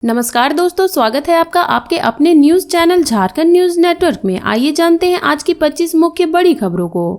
नमस्कार दोस्तों, स्वागत है आपका आपके अपने news channel Jharkhand news network में। आइए जानते हैं आज की 25 मुख्य बड़ी खबरों को।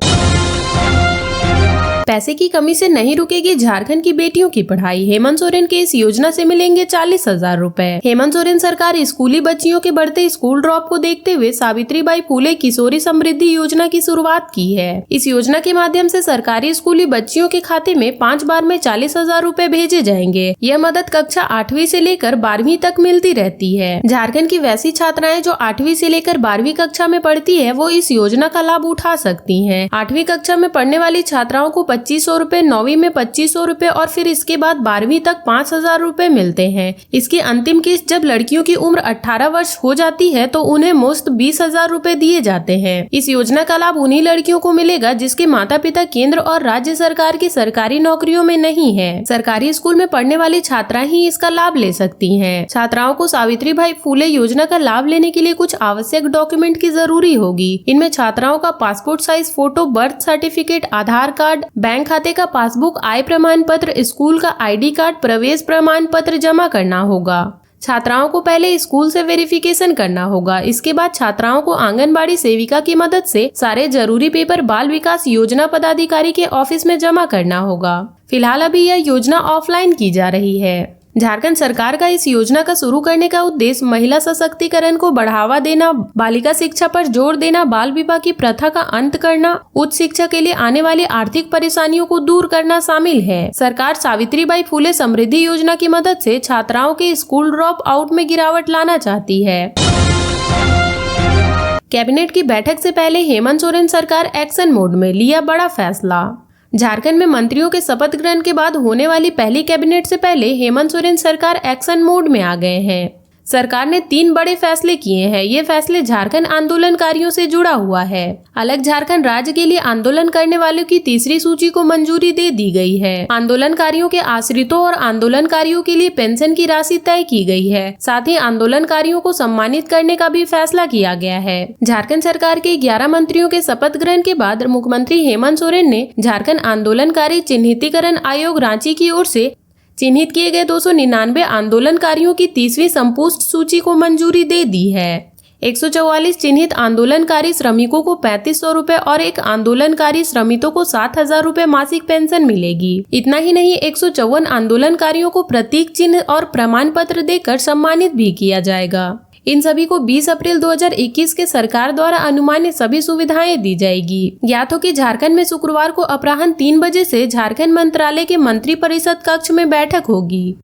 पैसे की कमी से नहीं रुकेगी झारखंड की बेटियों की पढ़ाई। हेमंत सोरेन के इस योजना से मिलेंगे 40,000 रुपए। हेमंत सोरेन सरकार स्कूली बच्चियों के बढ़ते स्कूल ड्रॉप को देखते हुए सावित्रीबाई फुले किशोरी समृद्धि योजना की शुरुआत की है। इस योजना के माध्यम से सरकारी स्कूली बच्चियों के खाते में 5 बार में 40,000 रुपए भेजे जाएंगे। यह मदद कक्षा 8वीं से लेकर 12वीं तक मिलती रहती है। झारखंड की वैसी छात्राएं जो 8वीं से लेकर 12वीं कक्षा में पढ़ती है वो इस योजना का लाभ उठा सकती है। 8वीं कक्षा में पढ़ने वाली छात्राओं को 2500 रुपए, 9वीं में 2500 रुपए और फिर इसके बाद 12वीं तक 5,000 रुपए मिलते हैं। इसकी अंतिम किस्त जब लड़कियों की उम्र 18 वर्ष हो जाती है तो उन्हें मुफ्त 20,000 रुपए दिए जाते हैं। इस योजना का लाभ उन्हीं लड़कियों को मिलेगा जिसके माता पिता केंद्र और राज्य सरकार की सरकारी नौकरियों में नहीं है। सरकारी स्कूल में पढ़ने वाली छात्राएं ही इसका लाभ ले सकती हैं। छात्राओं को सावित्रीबाई फुले योजना का लाभ लेने के लिए कुछ आवश्यक डॉक्यूमेंट की जरूरी होगी। इनमें छात्राओं का passport size photo, birth certificate, Aadhaar card, bank खाते का पासबुक, आय प्रमाण पत्र, स्कूल का ID कार्ड, प्रवेश प्रमाण पत्र जमा करना होगा। छात्राओं को पहले स्कूल से वेरिफिकेशन करना होगा। इसके बाद छात्राओं को आंगनबाड़ी सेविका की मदद से सारे जरूरी पेपर बाल विकास योजना पदाधिकारी के ऑफिस में जमा करना होगा। फिलहाल अभी यह योजना ऑफलाइन की जा रही है। झारखंड सरकार का इस योजना का शुरू करने का उद्देश्य महिला सशक्तिकरण को बढ़ावा देना, बालिका शिक्षा पर जोर देना, बाल विवाह की प्रथा का अंत करना, उच्च शिक्षा के लिए आने वाली आर्थिक परेशानियों को दूर करना शामिल है। सरकार सावित्रीबाई फुले समृद्धि योजना की मदद से छात्राओं के स्कूल ड्रॉप आउट में गिरावट लाना चाहती है। कैबिनेट की बैठक से पहले हेमंत सोरेन सरकार एक्शन मोड में, लिया बड़ा फैसला। झारखंड में मंत्रियों के शपथ ग्रहण के बाद होने वाली पहली कैबिनेट से पहले हेमंत सोरेन सरकार एक्शन मोड में आ गए हैं। सरकार ने 3 बड़े फैसले किए हैं। ये फैसले झारखंड आंदोलनकारियों से जुड़ा हुआ है। अलग झारखंड राज्य के लिए आंदोलन करने वालों की तीसरी सूची को मंजूरी दे दी गई है। आंदोलनकारियों के आश्रितों और आंदोलनकारियों के लिए पेंशन की राशि तय की गई है। साथ ही आंदोलनकारियों को सम्मानित करने का भी फैसला किया गया है। झारखंड सरकार के 11 मंत्रियों के शपथ ग्रहण के बाद मुख्यमंत्री हेमंत सोरेन ने झारखंड आंदोलनकारी चिन्हितीकरण आयोग रांची की ओर से चिन्हित किए गए 299 आंदोलनकारियों की 30वीं संपुष्ट सूची को मंजूरी दे दी है। 144 चिन्हित आंदोलनकारी श्रमिकों को 3500 रुपए और एक आंदोलनकारी श्रमिकों को 7,000 रुपए मासिक पेंशन मिलेगी। इतना ही नहीं, 154 आंदोलनकारियों को प्रतीक चिन्ह और प्रमाण पत्र देकर सम्मानित भी किया जाएगा। इन सभी को 20 अप्रैल 2021 के सरकार द्वारा अनुमानित सभी सुविधाएं दी जाएगी। ज्ञात हो कि झारखंड में शुक्रवार को अपराह्न 3 बजे से झारखंड मंत्रालय के मंत्री परिषद कक्ष में बैठक होगी।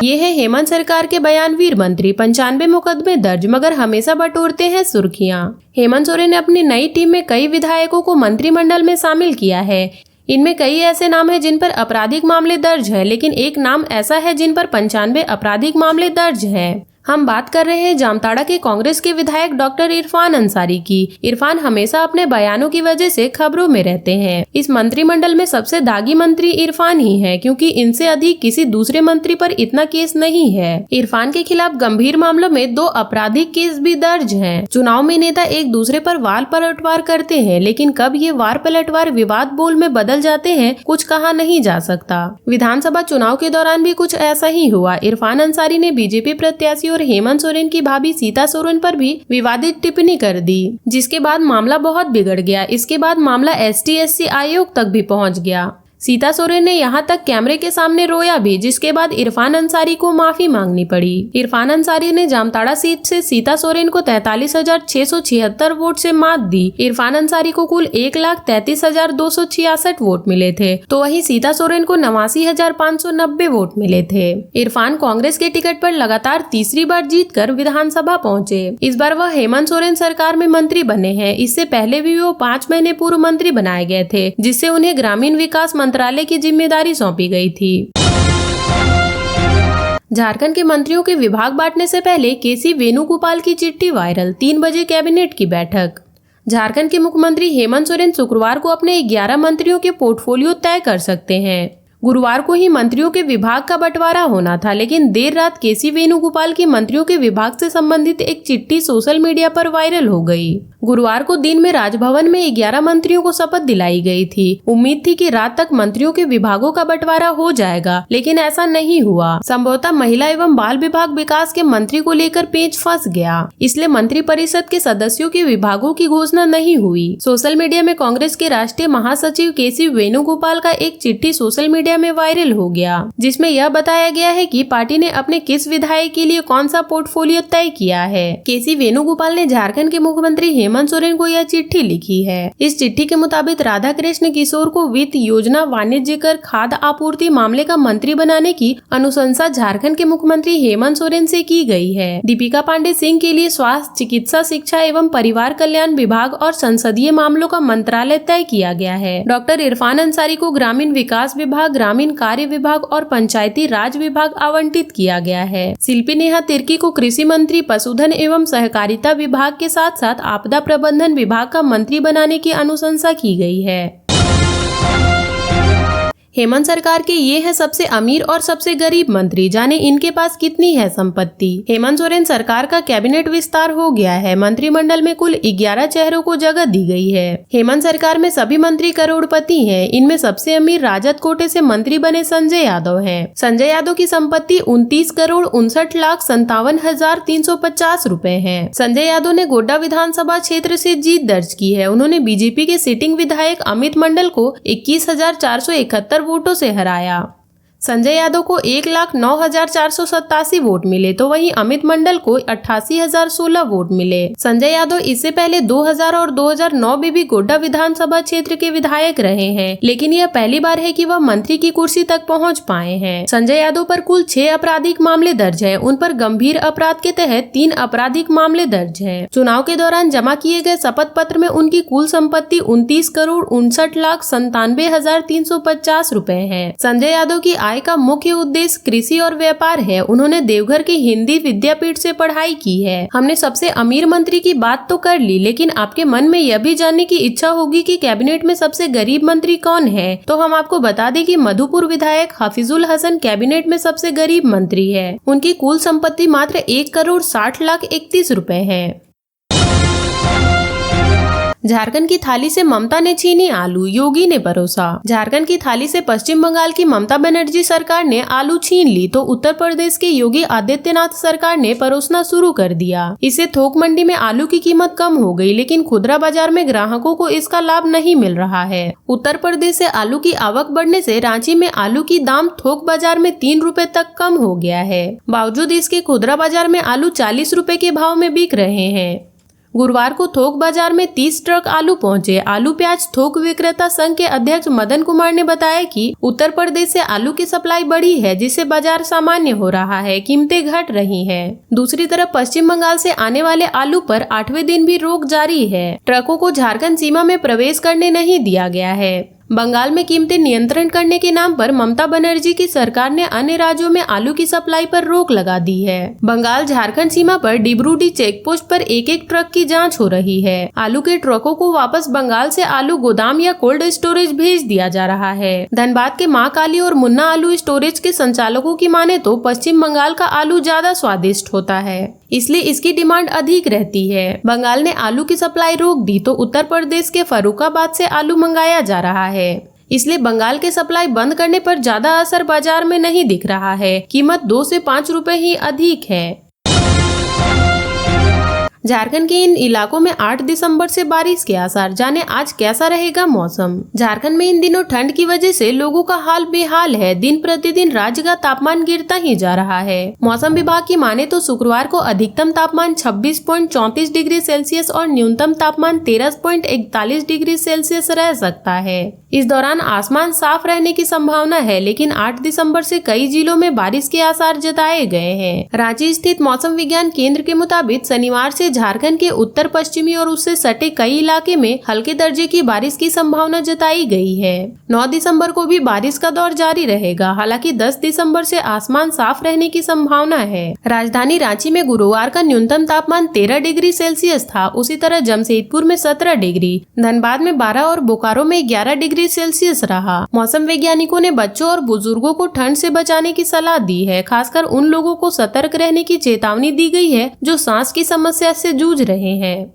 ये है हेमंत सरकार के बयान। वीर मंत्री 95 मुकदमे दर्ज मगर हमेशा बटोरते हैं सुर्खियां। हेमंत सोरेन ने अपनी नई टीम में कई विधायकों को मंत्रिमंडल में शामिल किया है। इनमें कई ऐसे नाम हैं जिन पर आपराधिक मामले दर्ज है, लेकिन एक नाम ऐसा है जिन पर 95 आपराधिक मामले दर्ज हैं। हम बात कर रहे हैं जामताड़ा के कांग्रेस के विधायक डॉक्टर इरफान अंसारी की। इरफान हमेशा अपने बयानों की वजह से खबरों में रहते हैं। इस मंत्रिमंडल में सबसे दागी मंत्री इरफान ही है, क्योंकि इनसे अधिक किसी दूसरे मंत्री पर इतना केस नहीं है। इरफान के खिलाफ गंभीर मामलों में 2 आपराधिक केस भी दर्ज हैं। चुनाव में नेता एक दूसरे पर वार पलटवार करते हैं, लेकिन कब ये वार पलटवार विवाद बोल में बदल जाते हैं कुछ कहा नहीं जा सकता। विधानसभा चुनाव के दौरान भी कुछ ऐसा ही हुआ। इरफान अंसारी ने बीजेपी प्रत्याशी और हेमंत सोरेन की भाभी सीता सोरेन पर भी विवादित टिप्पणी कर दी, जिसके बाद मामला बहुत बिगड़ गया। इसके बाद मामला ST/SC आयोग तक भी पहुंच गया। सीता सोरेन ने यहां तक कैमरे के सामने रोया भी, जिसके बाद इरफान अंसारी को माफी मांगनी पड़ी। इरफान अंसारी ने जामताड़ा सीट से सीता सोरेन को 43,676 वोट से मात दी। इरफान अंसारी को कुल 1,33,266 वोट मिले थे, तो वहीं सीता सोरेन को 89,590 वोट मिले थे। इरफान कांग्रेस के टिकट पर लगातार तीसरी बार जीतकर विधानसभा पहुंचे। इस बार वह हेमंत सोरेन सरकार में मंत्री बने हैं। इससे पहले भी वो 5 महीने पूर्व मंत्री बनाए गए थे, जिससे उन्हें ग्रामीण विकास मंत्रालय की जिम्मेदारी सौंपी गई थी। झारखंड के मंत्रियों के विभाग बांटने से पहले KC वेणुगोपाल की चिट्ठी वायरल। 3 बजे कैबिनेट की बैठक। झारखंड के मुख्यमंत्री हेमंत सोरेन शुक्रवार को अपने 11 मंत्रियों के पोर्टफोलियो तय कर सकते हैं। गुरुवार को ही मंत्रियों के विभाग का बंटवारा होना था, लेकिन देर रात केसी वेणुगोपाल की मंत्रियों के विभाग से संबंधित एक चिट्ठी सोशल मीडिया पर वायरल हो गई। गुरुवार को दिन में राजभवन में 11 मंत्रियों को शपथ दिलाई गई थी। उम्मीद थी कि रात तक मंत्रियों के विभागों का बंटवारा हो जाएगा, लेकिन ऐसा नहीं हुआ। संभवतः महिला एवं बाल विभाग विकास के मंत्री को लेकर पेच फंस गया, इसलिए मंत्रिपरिषद के सदस्यों के विभागों की घोषणा नहीं हुई। सोशल मीडिया में कांग्रेस के राष्ट्रीय महासचिव केसी वेणुगोपाल का एक चिट्ठी सोशल मीडिया में वायरल हो गया, जिसमें यह बताया गया है कि पार्टी ने अपने किस विधायक के लिए कौन सा पोर्टफोलियो तय किया है। केसी वेणुगोपाल ने झारखंड के मुख्यमंत्री हेमंत सोरेन को यह चिट्ठी लिखी है। इस चिट्ठी के मुताबिक राधा कृष्ण किशोर को वित्त, योजना, वाणिज्य कर, खाद्य आपूर्ति मामले का मंत्री बनाने की अनुशंसा झारखंड के मुख्यमंत्री हेमंत सोरेन से की गई है। दीपिका पांडे सिंह के लिए स्वास्थ्य, चिकित्सा, शिक्षा एवं परिवार कल्याण विभाग और संसदीय मामलों का मंत्रालय तय किया गया है। डॉक्टर इरफान अंसारी को ग्रामीण विकास विभाग, ग्रामीण कार्य विभाग और पंचायती राज विभाग आवंटित किया गया है। शिल्पी नेहा तिर्की को कृषि मंत्री, पशुधन एवं सहकारिता विभाग के साथ साथ आपदा प्रबंधन विभाग का मंत्री बनाने की अनुशंसा की गई है। हेमंत सरकार के ये है सबसे अमीर और सबसे गरीब मंत्री, जाने इनके पास कितनी है संपत्ति। हेमंत सोरेन सरकार का कैबिनेट विस्तार हो गया है। मंत्रिमंडल में कुल 11 चेहरों को जगह दी गई है। हेमंत सरकार में सभी मंत्री करोड़पति हैं। इनमें सबसे अमीर राजद कोटे से मंत्री बने संजय यादव हैं। संजय यादव की संपत्ति 29,59,57,350 रुपए है। संजय यादव ने गोड्डा विधानसभा क्षेत्र से जीत दर्ज की है। उन्होंने बीजेपी के सिटिंग विधायक अमित मंडल को 21,471 वोटों से हराया। संजय यादव को 1,09,487 वोट मिले, तो वहीं अमित मंडल को 88,016 वोट मिले। संजय यादव इससे पहले 2000 और 2009 में भी गोड्डा विधानसभा क्षेत्र के विधायक रहे हैं, लेकिन यह पहली बार है कि वह मंत्री की कुर्सी तक पहुंच पाए हैं। संजय यादव पर कुल 6 आपराधिक मामले दर्ज हैं। उन पर गंभीर अपराध के तहत 3 आपराधिक मामले दर्ज हैं। चुनाव के दौरान जमा किए गए शपथ पत्र में उनकी कुल संपत्ति 29,59,97,350 रुपए है। संजय यादव की आय का मुख्य उद्देश्य कृषि और व्यापार है। उन्होंने देवघर के हिंदी विद्यापीठ से पढ़ाई की है। हमने सबसे अमीर मंत्री की बात तो कर ली, लेकिन आपके मन में यह भी जानने की इच्छा होगी कि कैबिनेट में सबसे गरीब मंत्री कौन है, तो हम आपको बता दें कि मधुपुर विधायक हफीजुल हसन कैबिनेट में सबसे गरीब मंत्री है। उनकी कुल संपत्ति मात्र 1,60,31 रुपए है। झारखंड की थाली से ममता ने छीनी आलू, योगी ने परोसा। झारखंड की थाली से पश्चिम बंगाल की ममता बनर्जी सरकार ने आलू छीन ली, तो उत्तर प्रदेश के योगी आदित्यनाथ सरकार ने परोसना शुरू कर दिया। इससे थोक मंडी में आलू की कीमत कम हो गई, लेकिन खुदरा बाजार में ग्राहकों को इसका लाभ नहीं मिल रहा है। उत्तर प्रदेश से आलू की आवक बढ़ने से रांची में आलू की दाम थोक बाजार में 3 रुपए तक कम हो गया है। बावजूद इसके खुदरा बाजार में आलू 40 रुपए के भाव में बिक रहे हैं। गुरुवार को थोक बाजार में 30 ट्रक आलू पहुंचे। आलू प्याज थोक विक्रेता संघ के अध्यक्ष मदन कुमार ने बताया कि उत्तर प्रदेश से आलू की सप्लाई बढ़ी है, जिससे बाजार सामान्य हो रहा है, कीमतें घट रही हैं। दूसरी तरफ पश्चिम बंगाल से आने वाले आलू पर 8वें दिन भी रोक जारी है। ट्रकों को झारखंड सीमा में प्रवेश करने नहीं दिया गया है। बंगाल में कीमतें नियंत्रण करने के नाम पर ममता बनर्जी की सरकार ने अन्य राज्यों में आलू की सप्लाई पर रोक लगा दी है। बंगाल झारखंड सीमा पर डिब्रूडी चेक पोस्ट पर एक ट्रक की जांच हो रही है। आलू के ट्रकों को वापस बंगाल से आलू गोदाम या कोल्ड स्टोरेज भेज दिया जा रहा है। धनबाद के मां काली और मुन्ना आलू स्टोरेज के संचालकों की माने तो पश्चिम बंगाल का आलू ज्यादा स्वादिष्ट होता है, इसलिए इसकी डिमांड अधिक रहती है। बंगाल ने आलू की सप्लाई रोक दी, तो उत्तर प्रदेश के फर्रुखाबाद से आलू मंगाया जा रहा है। इसलिए बंगाल के सप्लाई बंद करने पर ज्यादा असर बाजार में नहीं दिख रहा है। कीमत 2 से 5 रुपए ही अधिक है। झारखंड के इन इलाकों में 8 दिसंबर से बारिश के आसार, जाने आज कैसा रहेगा मौसम। झारखंड में इन दिनों ठंड की वजह से लोगों का हाल बेहाल है। दिन प्रतिदिन राज्य का तापमान गिरता ही जा रहा है। मौसम विभाग की माने तो शुक्रवार को अधिकतम तापमान 26.34 डिग्री सेल्सियस और न्यूनतम तापमान 13.41 डिग्री सेल्सियस रह सकता है। इस दौरान आसमान साफ रहने की संभावना है, लेकिन 8 दिसंबर से कई जिलों में बारिश के आसार जताए गए हैं। रांची स्थित मौसम विज्ञान केंद्र के मुताबिक शनिवार से झारखंड के उत्तर पश्चिमी और उससे सटे कई इलाके में हल्के दर्जे की बारिश की संभावना जताई गई है। 9 दिसंबर को भी बारिश का दौर जारी रहेगा। हालांकि 10 दिसंबर से आसमान साफ रहने की संभावना है। राजधानी रांची में गुरुवार का न्यूनतम तापमान 13 डिग्री सेल्सियस था। उसी तरह जमशेदपुर में 17 डिग्री, धनबाद में 12 और बोकारो में 11 डिग्री सेल्सियस रहा। मौसम वैज्ञानिकों ने बच्चों और बुजुर्गों को ठंड से बचाने की सलाह दी है। खासकर उन लोगों को सतर्क रहने की चेतावनी दी गई है जो सांस की समस्या से जूझ रहे हैं।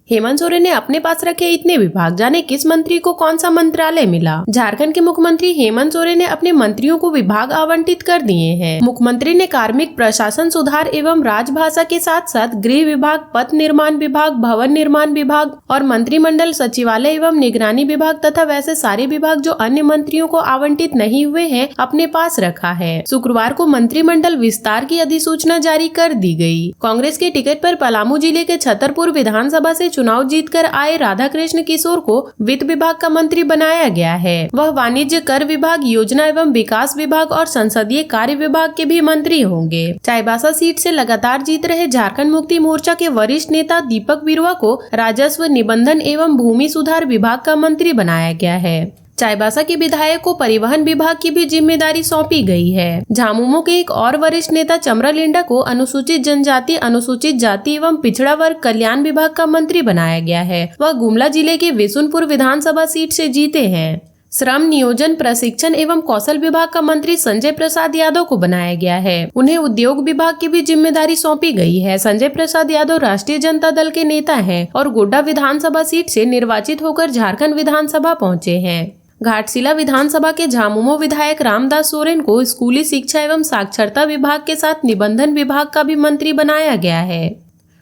हेमंत सोरेन ने अपने पास रखे इतने विभाग, जाने किस मंत्री को कौन सा मंत्रालय मिला। झारखंड के मुख्यमंत्री हेमंत सोरेन ने अपने मंत्रियों को विभाग आवंटित कर दिए हैं। मुख्यमंत्री ने कार्मिक प्रशासन सुधार एवं राजभाषा के साथ साथ गृह विभाग, पथ निर्माण विभाग, भवन निर्माण विभाग और मंत्रिमंडल सचिवालय एवं निगरानी विभाग तथा वैसे सारे विभाग जो अन्य मंत्रियों को आवंटित नहीं हुए हैं अपने पास रखा है। शुक्रवार को मंत्रिमंडल विस्तार की अधिसूचना जारी कर दी गई। कांग्रेस के टिकट पर पलामू जिले के छतरपुर विधानसभा से चुनाव जीतकर आए राधाकृष्ण किशोर को वित्त विभाग का मंत्री बनाया गया है। वह वाणिज्य, कर विभाग, योजना एवं विकास विभाग और संसदीय कार्य विभाग के भी मंत्री होंगे। चाईबासा सीट से लगातार जीत रहे झारखंड मुक्ति मोर्चा के वरिष्ठ नेता दीपक बिरुवा को राजस्व, निबंधन एवं भूमि सुधार विभाग का मंत्री बनाया गया है। चाईबासा के विधायक को परिवहन विभाग की भी जिम्मेदारी सौंपी गई है। झामुमो के एक और वरिष्ठ नेता चमरा लिंडा को अनुसूचित जनजाति, अनुसूचित जाति एवं पिछड़ा वर्ग कल्याण विभाग का मंत्री बनाया गया है। वह गुमला जिले के विशुनपुर विधानसभा सीट से जीते हैं। श्रम, नियोजन, प्रशिक्षण एवं कौशल विभाग का मंत्री संजय प्रसाद यादव को बनाया गया है। उन्हें उद्योग विभाग की भी जिम्मेदारी सौंपी गई है। संजय प्रसाद यादव राष्ट्रीय जनता दल के नेता हैं और गोड्डा विधानसभा सीट से निर्वाचित होकर झारखंड विधानसभा पहुंचे हैं। घाटशिला विधानसभा के झामुमो विधायक रामदास सोरेन को स्कूली शिक्षा एवं साक्षरता विभाग के साथ निबंधन विभाग का भी मंत्री बनाया गया है।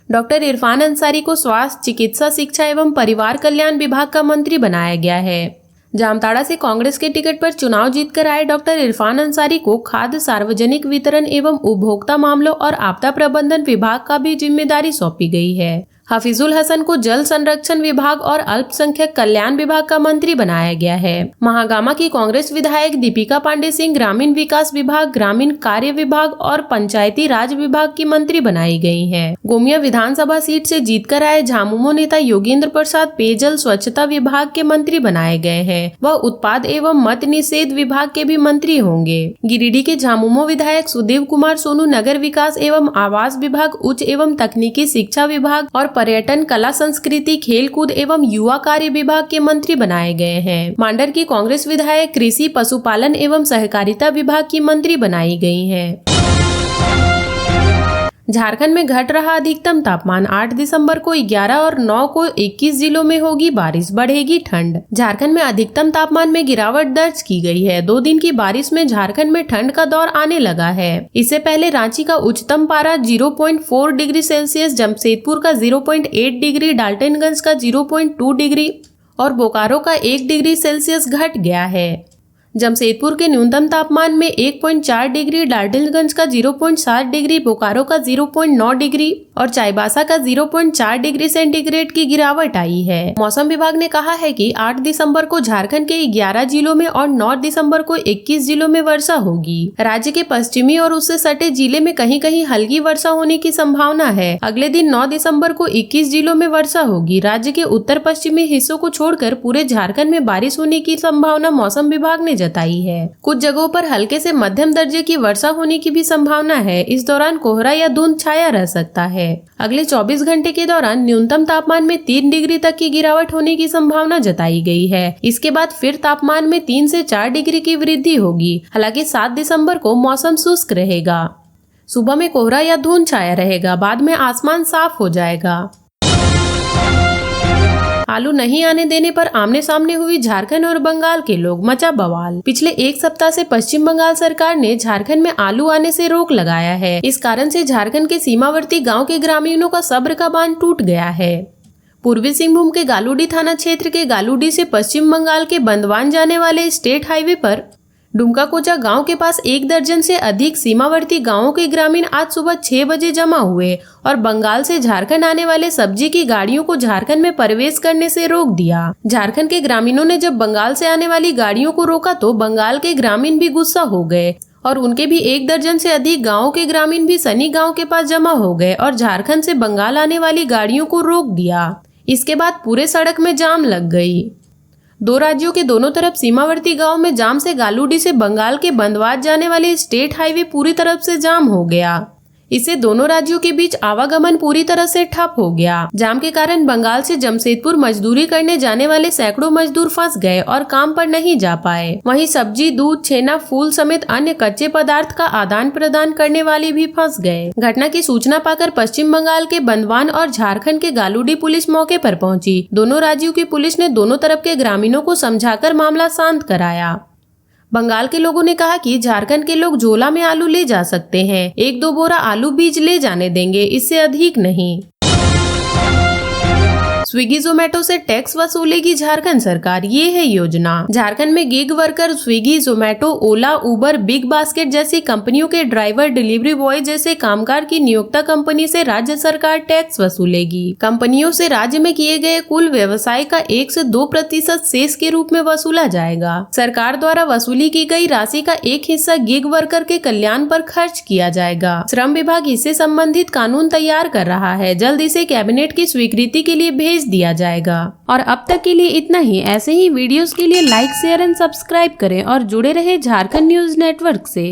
डॉक्टर इरफान अंसारी को स्वास्थ्य, चिकित्सा, शिक्षा एवं परिवार कल्याण विभाग का मंत्री बनाया गया है। जामताड़ा से कांग्रेस के टिकट पर चुनाव जीतकर आए डॉक्टर इरफान अंसारी को खाद्य, सार्वजनिक वितरण एवं उपभोक्ता मामलों और आपदा प्रबंधन विभाग का भी जिम्मेदारी सौंपी गई है। हफीजुल हसन को जल संरक्षण विभाग और अल्पसंख्यक कल्याण विभाग का मंत्री बनाया गया है। महागामा की कांग्रेस विधायक दीपिका पांडे सिंह ग्रामीण विकास विभाग, ग्रामीण कार्य विभाग और पंचायती राज विभाग की मंत्री बनाई गई हैं। गोमिया विधानसभा सीट से जीतकर आए झामुमो नेता योगेंद्र प्रसाद पेयजल स्वच्छता विभाग के मंत्री बनाए गए हैं। वह उत्पाद एवं मत निषेध विभाग के भी मंत्री होंगे। गिरिडीह के झामुमो विधायक सुदेव कुमार सोनू नगर विकास एवं आवास विभाग, उच्च एवं तकनीकी शिक्षा विभाग और पर्यटन, कला, संस्कृति, खेलकूद एवं युवा कार्य विभाग के मंत्री बनाए गए हैं। मांडर की कांग्रेस विधायक कृषि, पशुपालन एवं सहकारिता विभाग की मंत्री बनाई गई हैं। झारखंड में घट रहा अधिकतम तापमान। 8 दिसंबर को 11 और 9 को 21 जिलों में होगी बारिश, बढ़ेगी ठंड। झारखंड में अधिकतम तापमान में गिरावट दर्ज की गई है। 2 दिन की बारिश में झारखंड में ठंड का दौर आने लगा है। इससे पहले रांची का उच्चतम पारा 0.4 डिग्री सेल्सियस, जमशेदपुर का 0.8 डिग्री, डाल्टनगंज का 0.2 डिग्री और बोकारो का 1 डिग्री सेल्सियस घट गया है। जमशेदपुर के न्यूनतम तापमान में 1.4 डिग्री, डाल्टनगंज का 0.7 डिग्री, बोकारो का 0.9 डिग्री और चाईबासा का 0.4 डिग्री सेंटीग्रेड की गिरावट आई है। मौसम विभाग ने कहा है कि 8 दिसंबर को झारखंड के 11 जिलों में और 9 दिसंबर को 21 जिलों में वर्षा होगी। राज्य के पश्चिमी और उससे सटे जिले में कहीं कहीं हल्की वर्षा होने की संभावना है। अगले दिन 9 दिसंबर को 21 जिलों में वर्षा होगी। राज्य के उत्तर पश्चिमी हिस्सों को छोड़कर पूरे झारखंड में बारिश होने की संभावना मौसम विभाग ने जताई है। कुछ जगहों पर हल्के से मध्यम दर्जे की वर्षा होने की भी संभावना है। इस दौरान कोहरा या धुंध छाया रह सकता है। अगले 24 घंटे के दौरान न्यूनतम तापमान में 3 डिग्री तक की गिरावट होने की संभावना जताई गई है। इसके बाद फिर तापमान में 3 से 4 डिग्री की वृद्धि होगी। हालांकि 7 दिसंबर को मौसम शुष्क रहेगा। सुबह में कोहरा या धुंध छाया रहेगा, बाद में आसमान साफ हो जाएगा। आलू नहीं आने देने पर आमने सामने हुई झारखंड और बंगाल के लोग, मचा बवाल। पिछले 1 सप्ताह से पश्चिम बंगाल सरकार ने झारखंड में आलू आने से रोक लगाया है। इस कारण से झारखंड के सीमावर्ती गांव के ग्रामीणों का सब्र का बांध टूट गया है। पूर्वी सिंहभूम के गालूडी थाना क्षेत्र के गालूडी से पश्चिम बंगाल के बंदवान जाने वाले स्टेट हाईवे पर डुमकाकोचा गांव के पास 1 दर्जन से अधिक सीमावर्ती गांवों के ग्रामीण आज सुबह 6 बजे जमा हुए और बंगाल से झारखंड आने वाले सब्जी की गाड़ियों को झारखंड में प्रवेश करने से रोक दिया। झारखंड के ग्रामीणों ने जब बंगाल से आने वाली गाड़ियों को रोका तो बंगाल के ग्रामीण भी गुस्सा हो गए और उनके भी 1 दर्जन से अधिक गाँव के ग्रामीण भी सनी गाँव के पास जमा हो गए और झारखंड से बंगाल आने वाली गाड़ियों को रोक दिया। इसके बाद पूरे सड़क में जाम लग गई। 2 राज्यों के दोनों तरफ सीमावर्ती गांव में जाम से गालूडी से बंगाल के बंदवाज जाने वाले स्टेट हाईवे पूरी तरफ से जाम हो गया। इससे दोनों राज्यों के बीच आवागमन पूरी तरह से ठप हो गया। जाम के कारण बंगाल से जमशेदपुर मजदूरी करने जाने वाले सैकड़ों मजदूर फंस गए और काम पर नहीं जा पाए। वहीं सब्जी, दूध, छेना, फूल समेत अन्य कच्चे पदार्थ का आदान प्रदान करने वाले भी फंस गए। घटना की सूचना पाकर पश्चिम बंगाल के बंदवान और झारखंड के गालूडी पुलिस मौके पर पहुंची। दोनों राज्यों की पुलिस ने दोनों तरफ के ग्रामीणों को समझाकर मामला शांत कराया। बंगाल के लोगों ने कहा कि झारखंड के लोग झोला में आलू ले जा सकते हैं, 1-2 बोरा आलू बीज ले जाने देंगे, इससे अधिक नहीं। स्विगी जोमेटो से टैक्स वसूलेगी झारखंड सरकार, ये है योजना। झारखंड में गिग वर्कर स्विगी, जोमेटो, ओला, उबर, बिग बास्केट जैसी कंपनियों के ड्राइवर, डिलीवरी बॉय जैसे कामगार की नियोक्ता कंपनी से राज्य सरकार टैक्स वसूलेगी। कंपनियों से राज्य में किए गए कुल व्यवसाय का 1 से 2% सेस के रूप में वसूला जाएगा। सरकार द्वारा वसूली की गई राशि का एक हिस्सा गिग वर्कर के कल्याण पर खर्च किया जाएगा। श्रम विभाग इससे संबंधित कानून तैयार कर रहा है, जल्द इसे कैबिनेट की स्वीकृति के लिए भेज दिया जाएगा। और अब तक के लिए इतना ही। ऐसे ही वीडियोस के लिए लाइक, शेयर एंड सब्सक्राइब करें और जुड़े रहे झारखंड न्यूज नेटवर्क से।